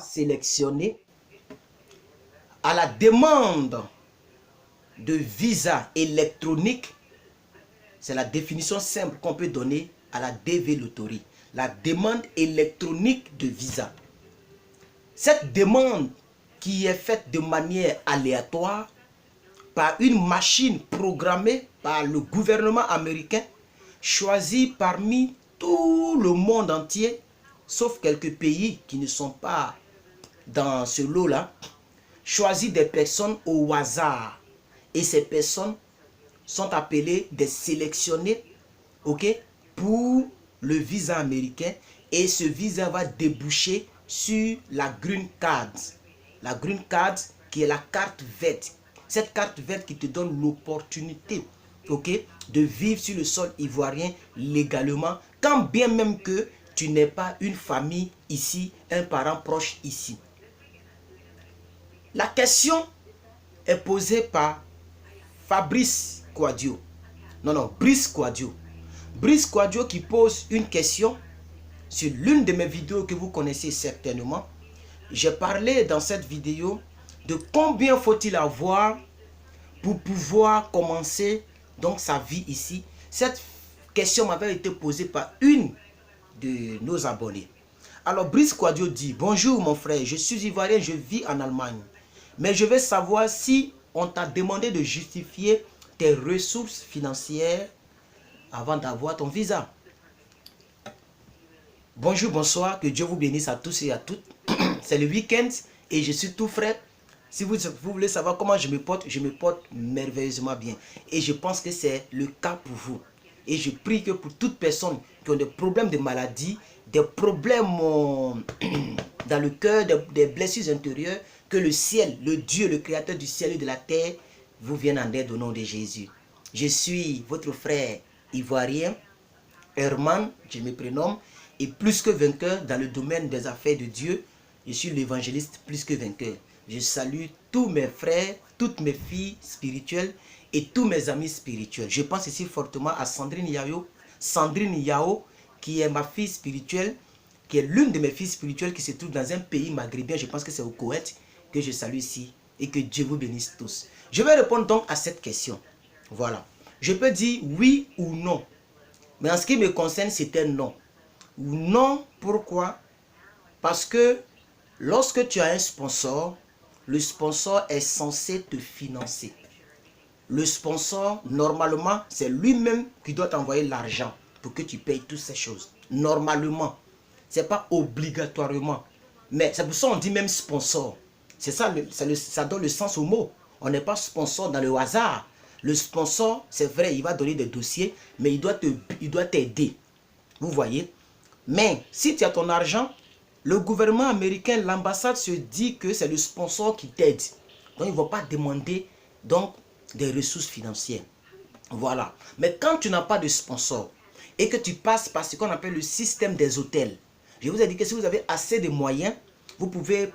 sélectionné à la demande de visa électronique. C'est la définition simple qu'on peut donner à la DV Lottery. La demande électronique de visa. Cette demande qui est faite de manière aléatoire par une machine programmée par le gouvernement américain, choisie parmi tout le monde entier, sauf quelques pays qui ne sont pas dans ce lot-là, choisit des personnes au hasard. Et ces personnes sont appelées des sélectionnés, ok, pour le visa américain. Et ce visa va déboucher sur la Green Card. La Green Card qui est la carte verte. Cette carte verte qui te donne l'opportunité, ok, de vivre sur le sol ivoirien légalement, quand bien même que tu n'es pas une famille ici, un parent proche ici. La question est posée par Fabrice Kouadio. Non, Brice Kouadio. Brice Kouadio qui pose une question sur l'une de mes vidéos que vous connaissez certainement. J'ai parlé dans cette vidéo de combien faut-il avoir pour pouvoir commencer donc sa vie ici. Cette question m'avait été posée par une de nos abonnés. Alors Brice Kouadio dit: bonjour mon frère, je suis ivoirien, je vis en Allemagne. Mais je veux savoir si on t'a demandé de justifier tes ressources financières avant d'avoir ton visa. Bonjour, bonsoir, que Dieu vous bénisse à tous et à toutes. C'est le week-end et je suis tout frais. Si vous voulez savoir comment je me porte merveilleusement bien. Et je pense que c'est le cas pour vous. Et je prie que pour toute personne qui ont des problèmes de maladie, des problèmes dans le cœur, des blessures intérieures, que le ciel, le Dieu, le créateur du ciel et de la terre, vous vienne en aide au nom de Jésus. Je suis votre frère ivoirien, Herman, je me prénomme, et plus que vainqueur dans le domaine des affaires de Dieu. Je suis l'évangéliste plus que vainqueur. Je salue tous mes frères, toutes mes filles spirituelles et tous mes amis spirituels. Je pense ici fortement à Sandrine Yao, qui est ma fille spirituelle, qui est l'une de mes filles spirituelles qui se trouve dans un pays maghrébin, je pense que c'est au Koweït, que je salue ici, et que Dieu vous bénisse tous. Je vais répondre donc à cette question. Voilà. Je peux dire oui ou non. Mais en ce qui me concerne, c'est un non. Non, pourquoi? Parce que lorsque tu as un sponsor, le sponsor est censé te financer. Le sponsor, normalement, c'est lui-même qui doit t'envoyer l'argent pour que tu payes toutes ces choses. Normalement. Ce n'est pas obligatoirement. Mais c'est pour ça qu'on dit même sponsor. C'est ça, ça donne le sens au mot. On n'est pas sponsor dans le hasard. Le sponsor, c'est vrai, il va donner des dossiers, mais il doit t'aider. Vous voyez? Mais si tu as ton argent, le gouvernement américain, l'ambassade se dit que c'est le sponsor qui t'aide. Donc, ils ne vont pas demander donc, des ressources financières. Voilà. Mais quand tu n'as pas de sponsor et que tu passes par ce qu'on appelle le système des hôtels, je vous ai dit que si vous avez assez de moyens, vous pouvez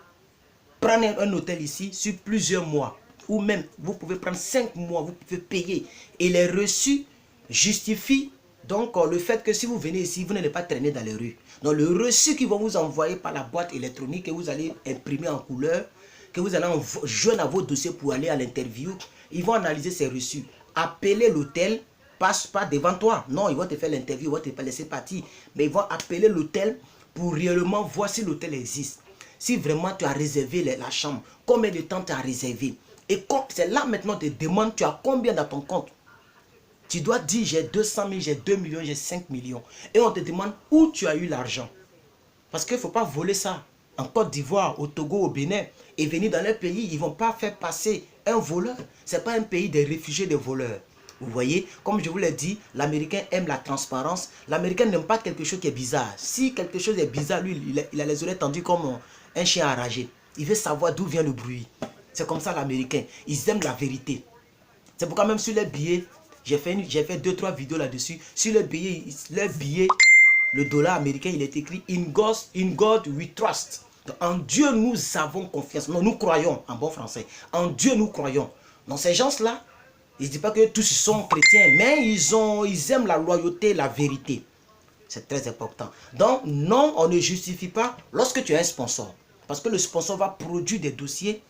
prendre un hôtel ici sur plusieurs mois. Ou même, vous pouvez prendre 5 mois, vous pouvez payer. Et les reçus justifient donc le fait que si vous venez ici, vous n'allez pas traîner dans les rues. Donc le reçu qu'ils vont vous envoyer par la boîte électronique, que vous allez imprimer en couleur, que vous allez joindre à vos dossiers pour aller à l'interview, ils vont analyser ces reçus. Appeler l'hôtel, passe pas devant toi. Non, ils vont te faire l'interview, ils vont te laisser partir. Mais ils vont appeler l'hôtel pour réellement voir si l'hôtel existe. Si vraiment tu as réservé la chambre, combien de temps tu as réservé. Et c'est là maintenant tu te demandes, tu as combien dans ton compte. Tu dois dire, j'ai 200 000, j'ai 2 millions, j'ai 5 millions. Et on te demande où tu as eu l'argent. Parce qu'il ne faut pas voler ça. En Côte d'Ivoire, au Togo, au Bénin, et venir dans leur pays, ils ne vont pas faire passer un voleur. Ce n'est pas un pays des réfugiés, des voleurs. Vous voyez, comme je vous l'ai dit, l'Américain aime la transparence. L'Américain n'aime pas quelque chose qui est bizarre. Si quelque chose est bizarre, lui, il a les oreilles tendues comme un chien enragé. Il veut savoir d'où vient le bruit. C'est comme ça l'Américain. Ils aiment la vérité. C'est pourquoi même sur les billets, j'ai fait 2-3 vidéos là-dessus. Sur les billets, le dollar américain, il est écrit « In God we trust ». En Dieu, nous avons confiance. Non, nous croyons, en bon français. En Dieu, nous croyons. Donc ces gens-là, ils ne disent pas que tous sont chrétiens, mais ils aiment la loyauté, la vérité. C'est très important. Donc, non, on ne justifie pas lorsque tu as un sponsor. Parce que le sponsor va produire des dossiers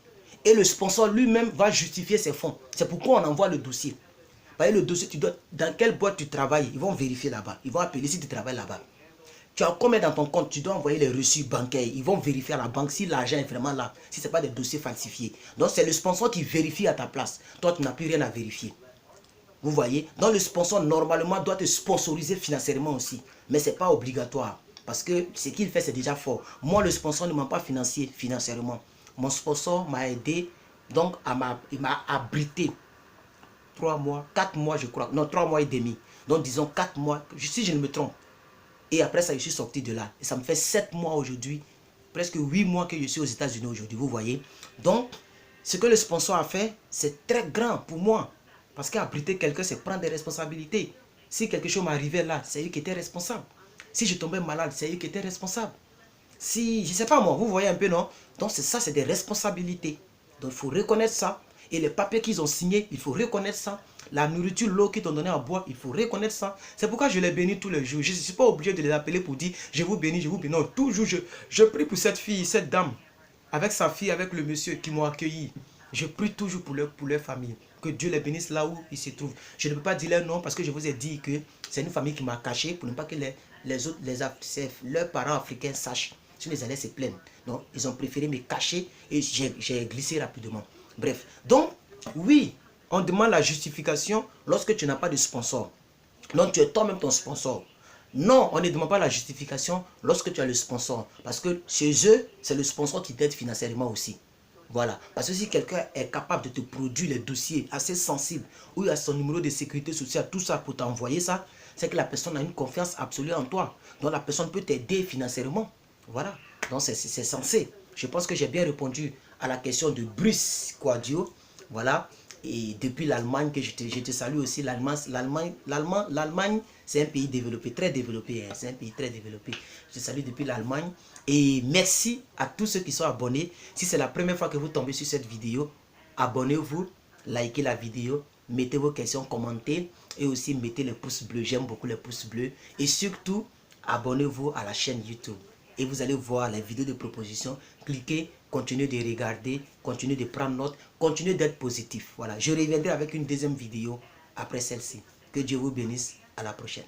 et le sponsor lui-même va justifier ses fonds. C'est pourquoi on envoie le dossier. Vous voyez, le dossier, tu dois, dans quelle boîte tu travailles, ils vont vérifier là-bas. Ils vont appeler si tu travailles là-bas. Tu as combien dans ton compte, tu dois envoyer les reçus bancaires. Ils vont vérifier à la banque si l'argent est vraiment là, si ce n'est pas des dossiers falsifiés. Donc c'est le sponsor qui vérifie à ta place. Toi, tu n'as plus rien à vérifier. Vous voyez, donc le sponsor normalement doit te sponsoriser financièrement aussi. Mais ce n'est pas obligatoire. Parce que ce qu'il fait, c'est déjà fort. Moi, le sponsor ne m'a pas financé financièrement. Mon sponsor m'a aidé, donc il m'a abrité 3 mois, 4 mois je crois. Non, 3 mois et demi. Donc disons 4 mois, si je ne me trompe. Et après ça, je suis sorti de là. Et ça me fait 7 mois aujourd'hui. Presque 8 mois que je suis aux États-Unis aujourd'hui, vous voyez. Donc, ce que le sponsor a fait, c'est très grand pour moi. Parce qu'abriter quelqu'un, c'est prendre des responsabilités. Si quelque chose m'arrivait là, c'est lui qui était responsable. Si je tombais malade, c'est lui qui était responsable. Si, je ne sais pas moi, vous voyez un peu, non? Donc, ça, c'est des responsabilités. Donc, il faut reconnaître ça. Et les papiers qu'ils ont signés, il faut reconnaître ça. La nourriture, l'eau qu'ils t'ont donné à boire, il faut reconnaître ça. C'est pourquoi je les bénis tous les jours. Je ne suis pas obligé de les appeler pour dire, je vous bénis, je vous bénis. Non, toujours, je prie pour cette fille, cette dame, avec sa fille, avec le monsieur qui m'ont accueilli. Je prie toujours pour leur famille. Que Dieu les bénisse là où ils se trouvent. Je ne peux pas dire leur nom parce que je vous ai dit que c'est une famille qui m'a caché pour ne pas que les autres, leurs parents africains sachent. Sinon, ils allaient se plaindre. Donc, ils ont préféré me cacher et j'ai glissé rapidement. Bref. Donc, oui, on demande la justification lorsque tu n'as pas de sponsor. Donc, tu es toi-même ton sponsor. Non, on ne demande pas la justification lorsque tu as le sponsor. Parce que chez eux, c'est le sponsor qui t'aide financièrement aussi. Voilà. Parce que si quelqu'un est capable de te produire les dossiers assez sensibles, où il y a son numéro de sécurité sociale, tout ça pour t'envoyer ça, c'est que la personne a une confiance absolue en toi. Donc la personne peut t'aider financièrement. Voilà. Donc c'est censé. Je pense que j'ai bien répondu à la question de Bruce Quadio. Voilà. Et depuis l'Allemagne, que je te salue aussi. L'Allemagne, c'est un pays développé, très développé. Hein. C'est un pays très développé. Je te salue depuis l'Allemagne. Et merci à tous ceux qui sont abonnés. Si c'est la première fois que vous tombez sur cette vidéo, abonnez-vous, likez la vidéo, mettez vos questions, commentez et aussi mettez les pouces bleus. J'aime beaucoup les pouces bleus. Et surtout, abonnez-vous à la chaîne YouTube. Et vous allez voir les vidéos de proposition. Cliquez, continuez de regarder, continuez de prendre note, continuez d'être positif. Voilà, je reviendrai avec une deuxième vidéo après celle-ci. Que Dieu vous bénisse. À la prochaine.